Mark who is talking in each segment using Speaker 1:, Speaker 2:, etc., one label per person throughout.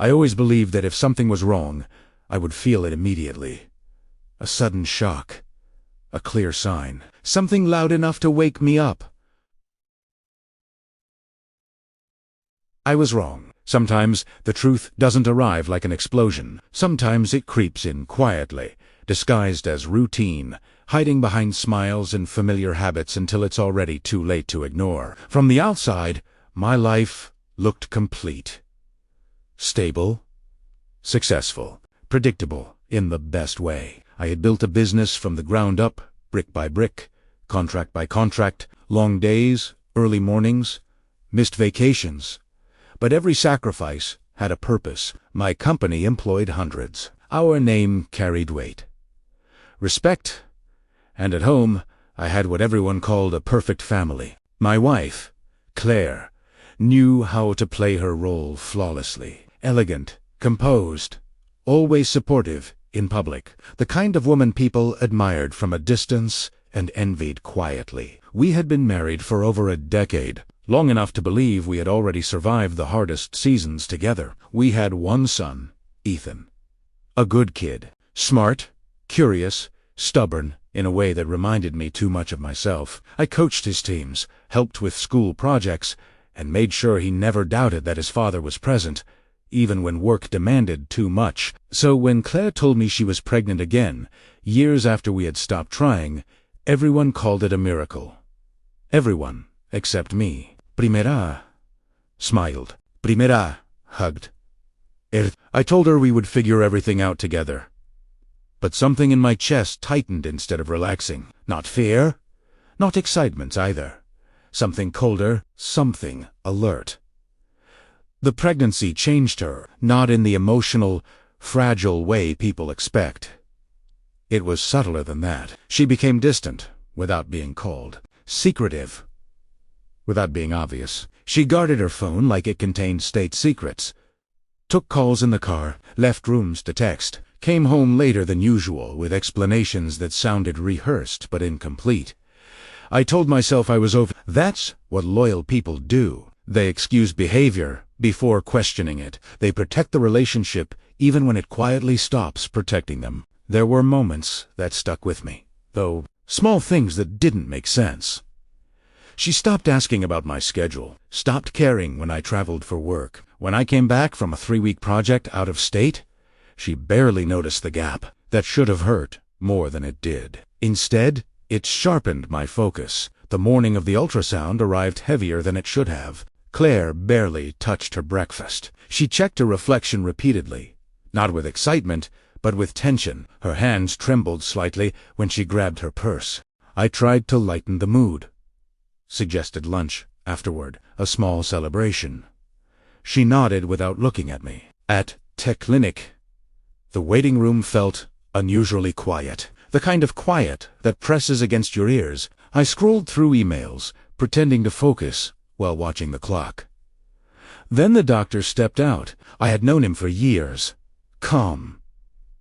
Speaker 1: I always believed that if something was wrong, I would feel it immediately. A sudden shock. A clear sign. Something loud enough to wake me up. I was wrong. Sometimes the truth doesn't arrive like an explosion. Sometimes it creeps in quietly, disguised as routine, hiding behind smiles and familiar habits until it's already too late to ignore. From the outside, my life looked complete. Stable, successful, predictable in the best way. I had built a business from the ground up, brick by brick, contract by contract, long days, early mornings, missed vacations. But every sacrifice had a purpose. My company employed hundreds. Our name carried weight. Respect. And at home, I had what everyone called a perfect family. My wife, Claire, knew how to play her role flawlessly. Elegant, composed, always supportive in public. The kind of woman people admired from a distance and envied quietly. We had been married for over a decade. Long enough to believe we had already survived the hardest seasons together. We had one son, Ethan. A good kid. Smart, curious, stubborn, in a way that reminded me too much of myself. I coached his teams, helped with school projects, and made sure he never doubted that his father was present, even when work demanded too much. So when Claire told me she was pregnant again, years after we had stopped trying, everyone called it a miracle. Everyone, except me. Primera, smiled. Primera, hugged. I told her we would figure everything out together. But something in my chest tightened instead of relaxing. Not fear, not excitement either. Something colder, something alert. The pregnancy changed her, not in the emotional, fragile way people expect. It was subtler than that. She became distant, without being called. Secretive, without being obvious. She guarded her phone like it contained state secrets. Took calls in the car, left rooms to text, came home later than usual with explanations that sounded rehearsed but incomplete. I told myself I was over. That's what loyal people do. They excuse behavior before questioning it. They protect the relationship even when it quietly stops protecting them. There were moments that stuck with me, though small things that didn't make sense. She stopped asking about my schedule, stopped caring when I traveled for work. When I came back from a 3-week project out of state, she barely noticed the gap. That should have hurt more than it did. Instead, it sharpened my focus. The morning of the ultrasound arrived heavier than it should have. Claire barely touched her breakfast. She checked her reflection repeatedly, not with excitement, but with tension. Her hands trembled slightly when she grabbed her purse. I tried to lighten the mood. Suggested lunch, afterward, a small celebration. She nodded without looking at me. At Tech Clinic, the waiting room felt unusually quiet. The kind of quiet that presses against your ears. I scrolled through emails, pretending to focus while watching the clock. Then the doctor stepped out. I had known him for years. Calm.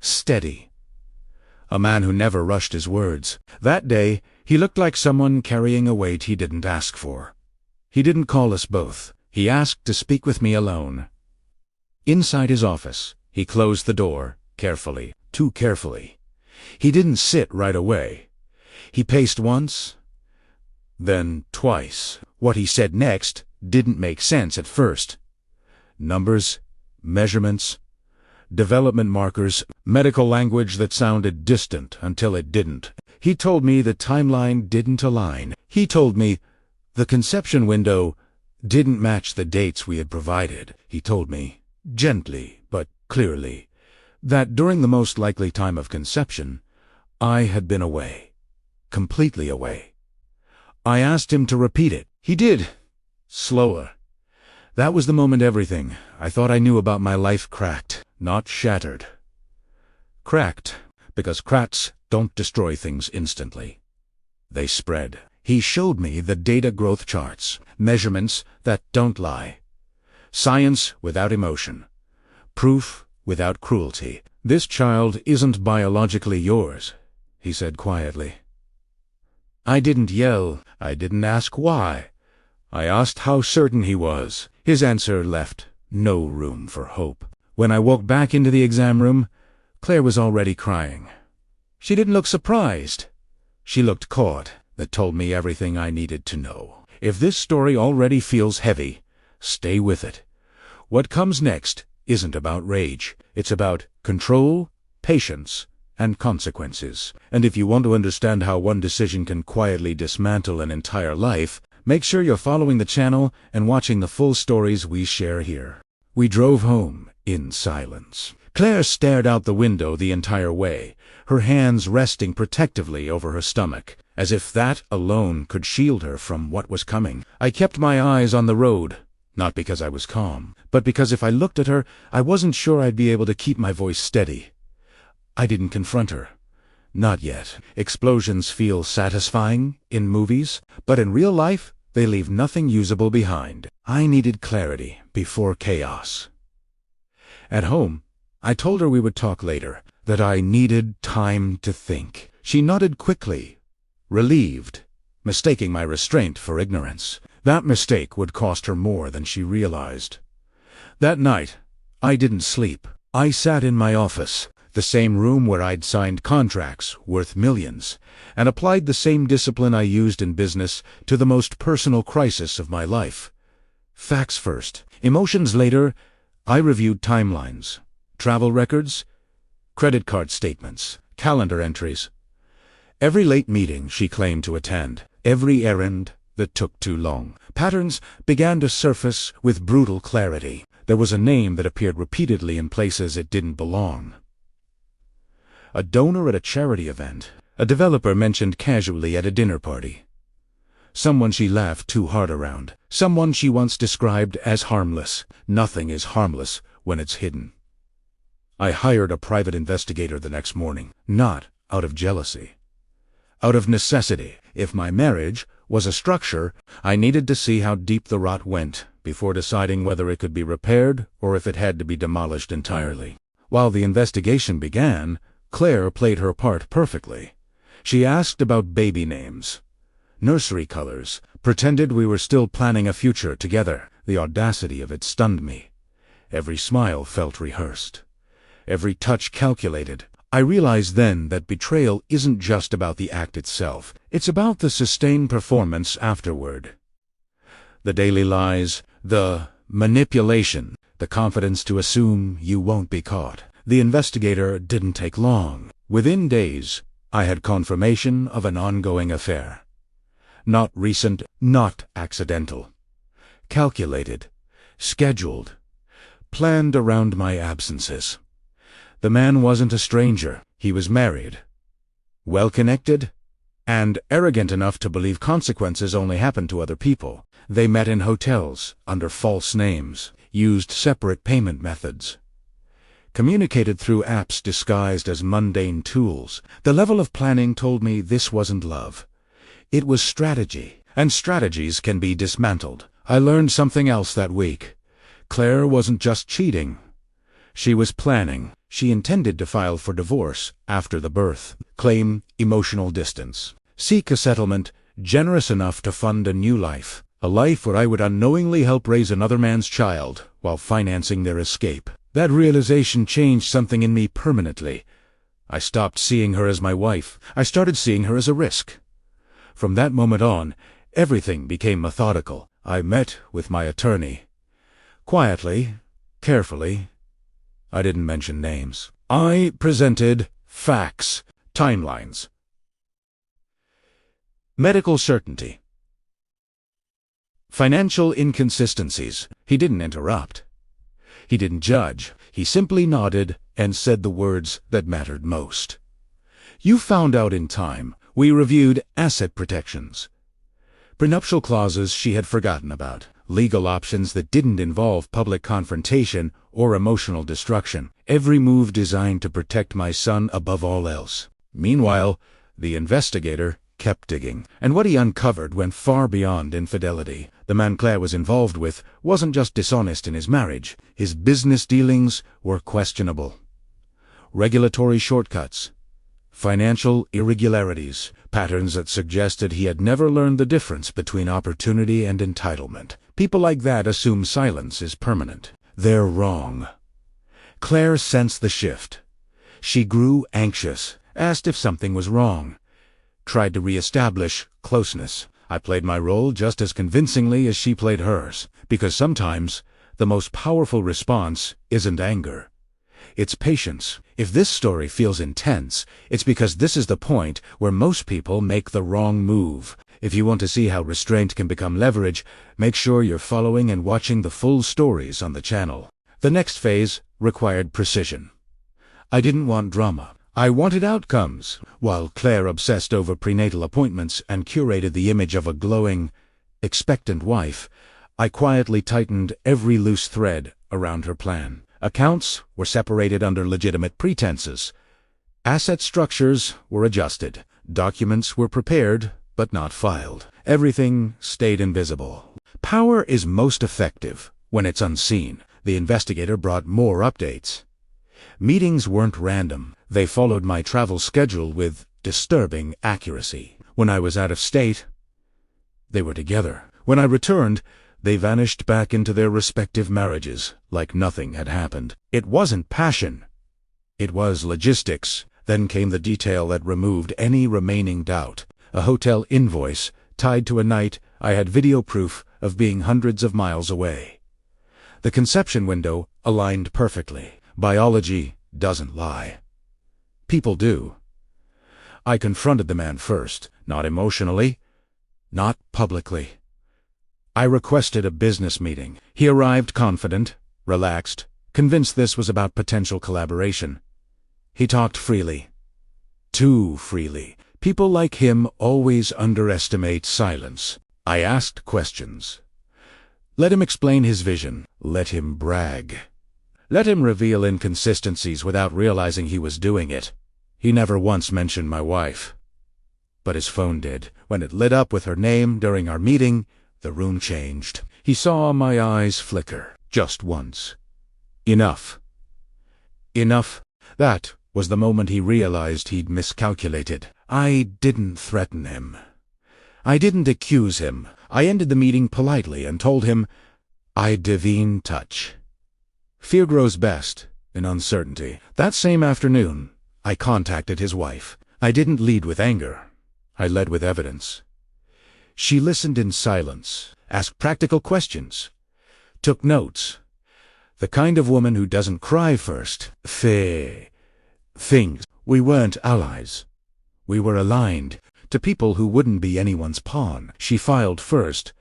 Speaker 1: Steady. A man who never rushed his words. That day, he looked like someone carrying a weight he didn't ask for. He didn't call us both. He asked to speak with me alone. Inside his office, he closed the door, carefully, too carefully. He didn't sit right away. He paced once, then twice. What he said next didn't make sense at first. Numbers, measurements, development markers, medical language that sounded distant until it didn't. He told me the timeline didn't align. He told me the conception window didn't match the dates we had provided. He told me, gently but clearly, that during the most likely time of conception, I had been away. Completely away. I asked him to repeat it. He did. Slower. That was the moment everything I thought I knew about my life cracked, not shattered. Cracked, because cracks don't destroy things instantly. They spread. He showed me the data growth charts, measurements that don't lie. Science without emotion. Proof without cruelty. This child isn't biologically yours, he said quietly. I didn't yell. I didn't ask why. I asked how certain he was. His answer left no room for hope. When I walked back into the exam room, Claire was already crying. She didn't look surprised. She looked caught. That told me everything I needed to know. If this story already feels heavy, stay with it. What comes next isn't about rage. It's about control, patience, and consequences. And if you want to understand how one decision can quietly dismantle an entire life, make sure you're following the channel and watching the full stories we share here. We drove home in silence. Claire stared out the window the entire way, her hands resting protectively over her stomach, as if that alone could shield her from what was coming. I kept my eyes on the road, not because I was calm, but because if I looked at her, I wasn't sure I'd be able to keep my voice steady. I didn't confront her. Not yet. Explosions feel satisfying in movies, but in real life, they leave nothing usable behind. I needed clarity before chaos. At home, I told her we would talk later, that I needed time to think. She nodded quickly, relieved, mistaking my restraint for ignorance. That mistake would cost her more than she realized. That night, I didn't sleep. I sat in my office, the same room where I'd signed contracts worth millions, and applied the same discipline I used in business to the most personal crisis of my life. Facts first, emotions later. I reviewed timelines, travel records, credit card statements, calendar entries. Every late meeting she claimed to attend, every errand that took too long. Patterns began to surface with brutal clarity. There was a name that appeared repeatedly in places it didn't belong. A donor at a charity event, a developer mentioned casually at a dinner party. Someone she laughed too hard around, someone she once described as harmless. Nothing is harmless when it's hidden. I hired a private investigator the next morning, not out of jealousy. Out of necessity. If my marriage was a structure, I needed to see how deep the rot went before deciding whether it could be repaired or if it had to be demolished entirely. While the investigation began, Claire played her part perfectly. She asked about baby names, nursery colors, pretended we were still planning a future together. The audacity of it stunned me. Every smile felt rehearsed, every touch calculated. I realized then that betrayal isn't just about the act itself. It's about the sustained performance afterward. The daily lies, the manipulation, the confidence to assume you won't be caught. The investigator didn't take long. Within days, I had confirmation of an ongoing affair. Not recent, not accidental. Calculated, scheduled, planned around my absences. The man wasn't a stranger. He was married, well-connected, and arrogant enough to believe consequences only happen to other people. They met in hotels, under false names, used separate payment methods, communicated through apps disguised as mundane tools. The level of planning told me this wasn't love. It was strategy, and strategies can be dismantled. I learned something else that week. Claire wasn't just cheating. She was planning. She intended to file for divorce after the birth, claim emotional distance, seek a settlement generous enough to fund a new life, a life where I would unknowingly help raise another man's child while financing their escape. That realization changed something in me permanently. I stopped seeing her as my wife. I started seeing her as a risk. From that moment on, everything became methodical. I met with my attorney. Quietly, carefully. I didn't mention names. I presented facts, timelines, medical certainty, financial inconsistencies. He didn't interrupt. He didn't judge. He simply nodded and said the words that mattered most. You found out in time. We reviewed asset protections, prenuptial clauses she had forgotten about, legal options that didn't involve public confrontation or emotional destruction, every move designed to protect my son above all else. Meanwhile, the investigator kept digging, and what he uncovered went far beyond infidelity. The man Claire was involved with wasn't just dishonest in his marriage. His business dealings were questionable. Regulatory shortcuts, financial irregularities, patterns that suggested he had never learned the difference between opportunity and entitlement. People like that assume silence is permanent. They're wrong. Claire sensed the shift. She grew anxious, asked if something was wrong, tried to re-establish closeness. I played my role just as convincingly as she played hers, because sometimes the most powerful response isn't anger. It's patience. If this story feels intense, it's because this is the point where most people make the wrong move. If you want to see how restraint can become leverage, make sure you're following and watching the full stories on the channel. The next phase required precision. I didn't want drama. I wanted outcomes. While Claire obsessed over prenatal appointments and curated the image of a glowing, expectant wife, I quietly tightened every loose thread around her plan. Accounts were separated under legitimate pretenses. Asset structures were adjusted. Documents were prepared, but not filed. Everything stayed invisible. Power is most effective when it's unseen. The investigator brought more updates. Meetings weren't random. They followed my travel schedule with disturbing accuracy. When I was out of state, they were together. When I returned, they vanished back into their respective marriages, like nothing had happened. It wasn't passion. It was logistics. Then came the detail that removed any remaining doubt. A hotel invoice tied to a night I had video proof of being hundreds of miles away. The conception window aligned perfectly. Biology doesn't lie. People do. I confronted the man first, not emotionally, not publicly. I requested a business meeting. He arrived confident, relaxed, convinced this was about potential collaboration. He talked freely. Too freely. People like him always underestimate silence. I asked questions. Let him explain his vision. Let him brag. Let him reveal inconsistencies without realizing he was doing it. He never once mentioned my wife. But his phone did. When it lit up with her name during our meeting, the room changed. He saw my eyes flicker. Just once. Enough. Enough. That was the moment he realized he'd miscalculated. I didn't threaten him. I didn't accuse him. I ended the meeting politely and told him, I'd divine touch. Fear grows best in uncertainty. That same afternoon, I contacted his wife. I didn't lead with anger. I led with evidence. She listened in silence, asked practical questions, took notes. The kind of woman who doesn't cry first. Things. We weren't allies. We were aligned to people who wouldn't be anyone's pawn. She filed first,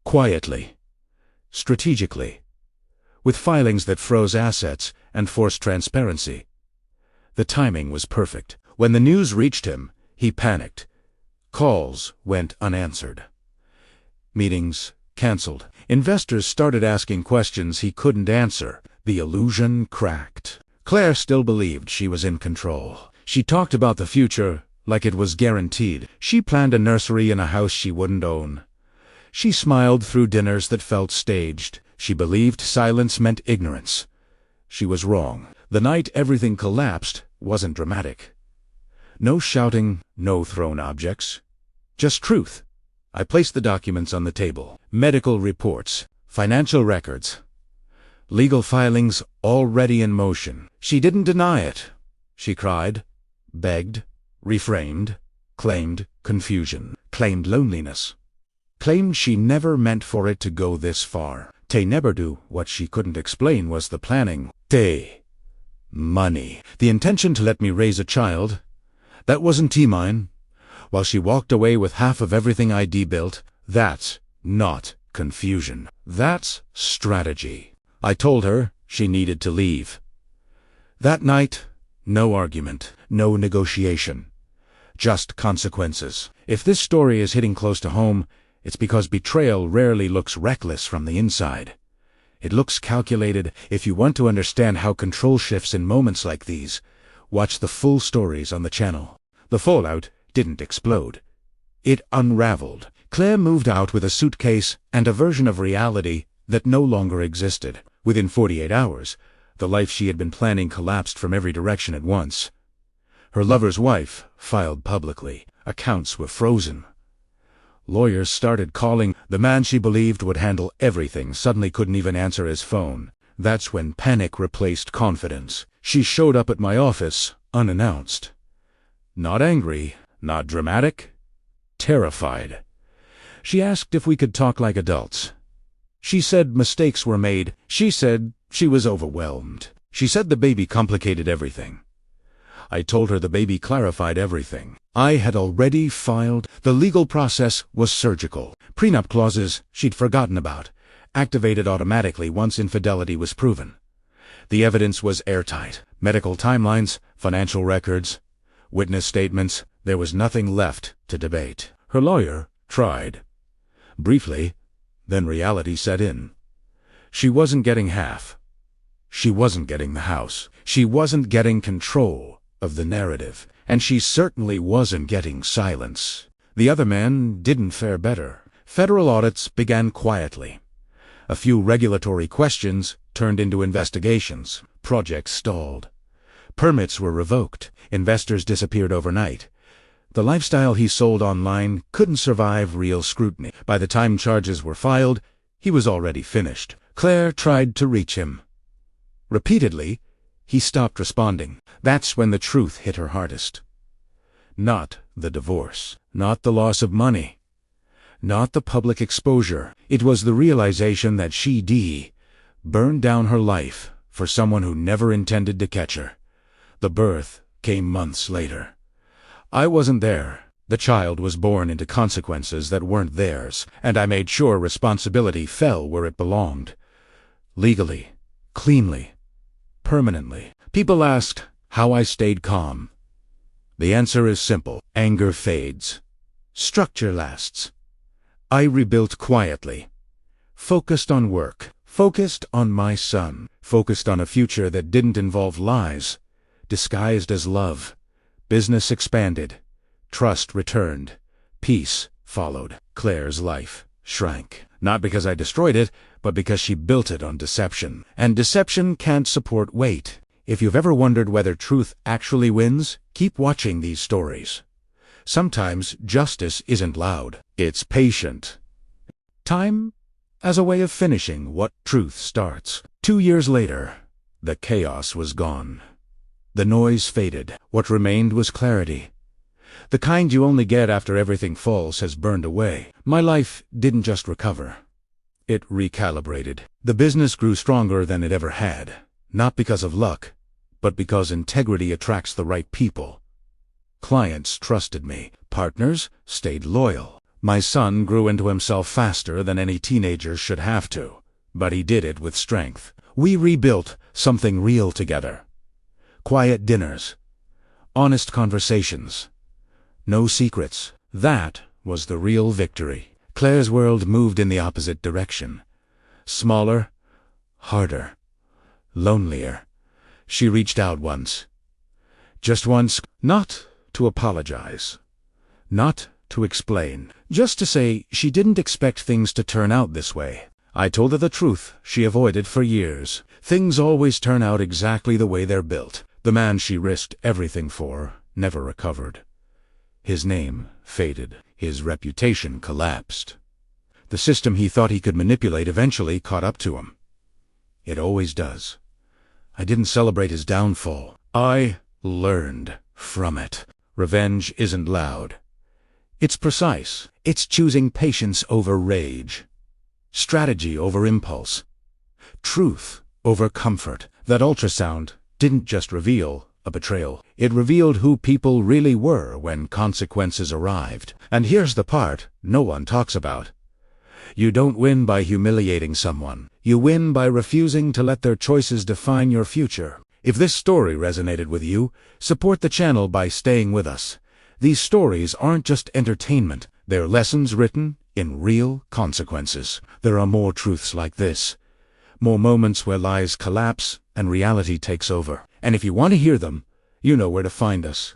Speaker 1: quietly, strategically, with filings that froze assets and forced transparency. The timing was perfect. When the news reached him, he panicked. Calls went unanswered. Meetings canceled. Investors started asking questions he couldn't answer. The illusion cracked. Claire still believed she was in control. She talked about the future like it was guaranteed. She planned a nursery in a house she wouldn't own. She smiled through dinners that felt staged. She believed silence meant ignorance. She was wrong. The night everything collapsed wasn't dramatic. No shouting, no thrown objects. Just truth. I placed the documents on the table. Medical reports, financial records, legal filings already in motion. She didn't deny it. She cried, begged, reframed, claimed confusion, claimed loneliness, claimed she never meant for it to go this far. Te never do. What she couldn't explain was the planning. Money. The intention to let me raise a child. That wasn't mine. While she walked away with half of everything I'd built. That's not confusion. That's strategy. I told her she needed to leave. That night, no argument, no negotiation. Just consequences. If this story is hitting close to home, it's because betrayal rarely looks reckless from the inside. It looks calculated. If you want to understand how control shifts in moments like these, watch the full stories on the channel. The fallout didn't explode. It unraveled. Claire moved out with a suitcase and a version of reality that no longer existed. Within 48 hours, the life she had been planning collapsed from every direction at once. Her lover's wife filed publicly. Accounts were frozen. Lawyers started calling. The man she believed would handle everything suddenly couldn't even answer his phone. That's when panic replaced confidence. She showed up at my office, unannounced. Not angry, not dramatic, terrified. She asked if we could talk like adults. She said mistakes were made. She said she was overwhelmed. She said the baby complicated everything. I told her the baby clarified everything. I had already filed. The legal process was surgical. Prenup clauses she'd forgotten about, activated automatically once infidelity was proven. The evidence was airtight. Medical timelines, financial records, witness statements. There was nothing left to debate. Her lawyer tried. Briefly, then reality set in. She wasn't getting half. She wasn't getting the house. She wasn't getting control of the narrative. And she certainly wasn't getting silence. The other man didn't fare better. Federal audits began quietly. A few regulatory questions turned into investigations. Projects stalled. Permits were revoked. Investors disappeared overnight. The lifestyle he sold online couldn't survive real scrutiny. By the time charges were filed, he was already finished. Claire tried to reach him. Repeatedly, he stopped responding. That's when the truth hit her hardest. Not the divorce, not the loss of money, not the public exposure. It was the realization that she burned down her life for someone who never intended to catch her. The birth came months later. I wasn't there. The child was born into consequences that weren't theirs, and I made sure responsibility fell where it belonged. Legally, cleanly, permanently. People asked how I stayed calm. The answer is simple. Anger fades. Structure lasts. I rebuilt quietly. Focused on work. Focused on my son. Focused on a future that didn't involve lies, disguised as love. Business expanded. Trust returned. Peace followed. Claire's life shrank. Not because I destroyed it, but because she built it on deception. And deception can't support weight. If you've ever wondered whether truth actually wins, keep watching these stories. Sometimes justice isn't loud. It's patient. Time as a way of finishing what truth starts. 2 years later, the chaos was gone. The noise faded. What remained was clarity. The kind you only get after everything false has burned away. My life didn't just recover. It recalibrated. The business grew stronger than it ever had. Not because of luck, but because integrity attracts the right people. Clients trusted me. Partners stayed loyal. My son grew into himself faster than any teenager should have to, but he did it with strength. We rebuilt something real together. Quiet dinners. Honest conversations. No secrets. That was the real victory. Claire's world moved in the opposite direction. Smaller, harder, lonelier. She reached out once. Just once, not to apologize, not to explain, just to say she didn't expect things to turn out this way. I told her the truth she avoided for years. Things always turn out exactly the way they're built. The man she risked everything for never recovered. His name faded. His reputation collapsed. The system he thought he could manipulate eventually caught up to him. It always does. I didn't celebrate his downfall. I learned from it. Revenge isn't loud. It's precise. It's choosing patience over rage, strategy over impulse, truth over comfort. That ultrasound didn't just reveal a betrayal. It revealed who people really were when consequences arrived. And here's the part no one talks about. You don't win by humiliating someone. You win by refusing to let their choices define your future. If this story resonated with you, support the channel by staying with us. These stories aren't just entertainment. They're lessons written in real consequences. There are more truths like this. More moments where lies collapse and reality takes over. And if you want to hear them, you know where to find us.